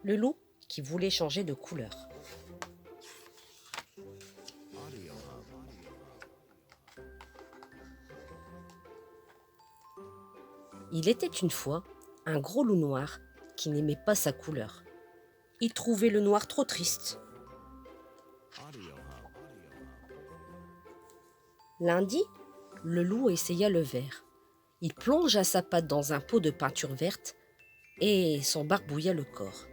Le loup qui voulait changer de couleur. Il était une fois un gros loup noir qui n'aimait pas sa couleur. Il trouvait le noir trop triste. Lundi, le loup essaya le vert. Il plongea sa patte dans un pot de peinture verte et s'en barbouilla le corps.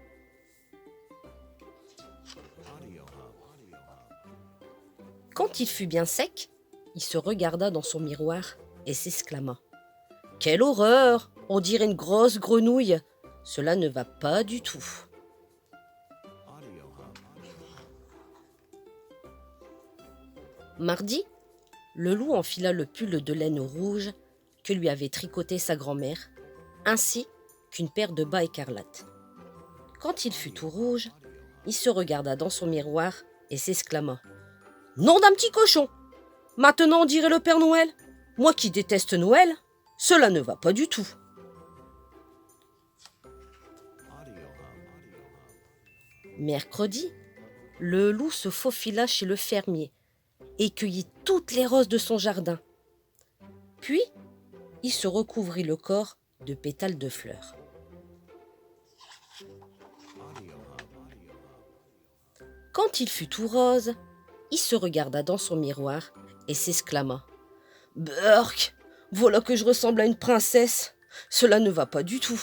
Quand il fut bien sec, il se regarda dans son miroir et s'exclama : « Quelle horreur ! On dirait une grosse grenouille. Cela ne va pas du tout. » Mardi, le loup enfila le pull de laine rouge que lui avait tricoté sa grand-mère, ainsi qu'une paire de bas écarlates. Quand il fut tout rouge, il se regarda dans son miroir et s'exclama : « Nom d'un petit cochon ! Maintenant on dirait le Père Noël. Moi qui déteste Noël, cela ne va pas du tout. » Mercredi, le loup se faufila chez le fermier et cueillit toutes les roses de son jardin. Puis, il se recouvrit le corps de pétales de fleurs. Quand il fut tout rose, il se regarda dans son miroir et s'exclama : « Burk, voilà que je ressemble à une princesse. Cela ne va pas du tout. »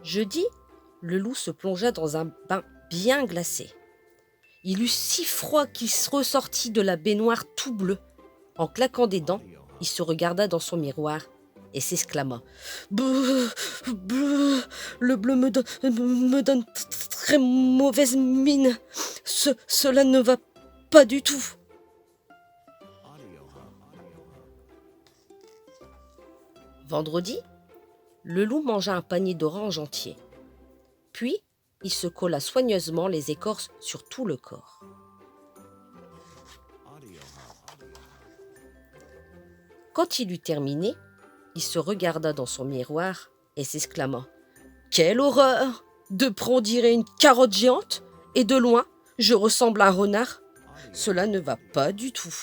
Jeudi, le loup se plongea dans un bain bien glacé. Il eut si froid qu'il ressortit de la baignoire tout bleu. En claquant des dents, il se regarda dans son miroir et s'exclama : « Bleu, bleu, le bleu me donne très mauvaise mine. Cela ne va pas du tout. » Vendredi, le loup mangea un panier d'oranges entier. Puis, il se colla soigneusement les écorces sur tout le corps. Quand il eut terminé, il se regarda dans son miroir et s'exclama : « Quelle horreur ! De près on dirait une carotte géante, et de loin, je ressemble à un renard. Cela ne va pas du tout. »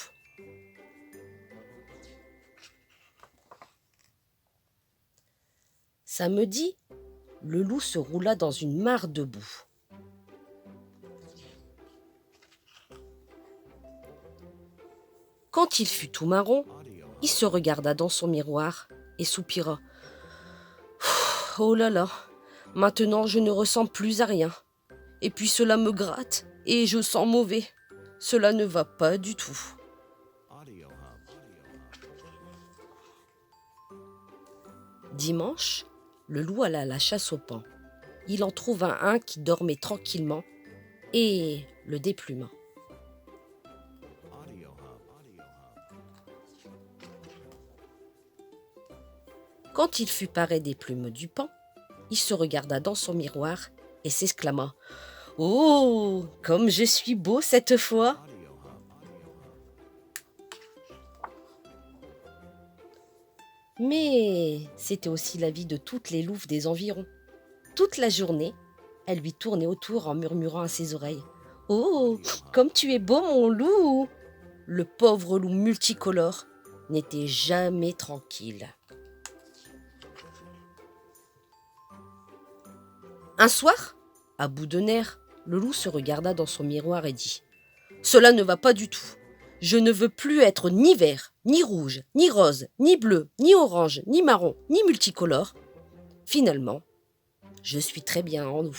Samedi, le loup se roula dans une mare de boue. Quand il fut tout marron, il se regarda dans son miroir et soupira : « Oh là là, maintenant je ne ressemble plus à rien. Et puis cela me gratte et je sens mauvais. Cela ne va pas du tout. » Dimanche, le loup alla à la chasse au paon. Il en trouva un qui dormait tranquillement et le dépluma. Quand il fut paré des plumes du paon, il se regarda dans son miroir et s'exclama : « Oh, comme je suis beau cette fois !» Mais c'était aussi la vie de toutes les louves des environs. Toute la journée, elles lui tournaient autour en murmurant à ses oreilles : « Oh, comme tu es beau, mon loup !» Le pauvre loup multicolore n'était jamais tranquille. Un soir, à bout de nerfs, le loup se regarda dans son miroir et dit : « Cela ne va pas du tout. Je ne veux plus être ni vert, ni rouge, ni rose, ni bleu, ni orange, ni marron, ni multicolore. Finalement, je suis très bien en loup. »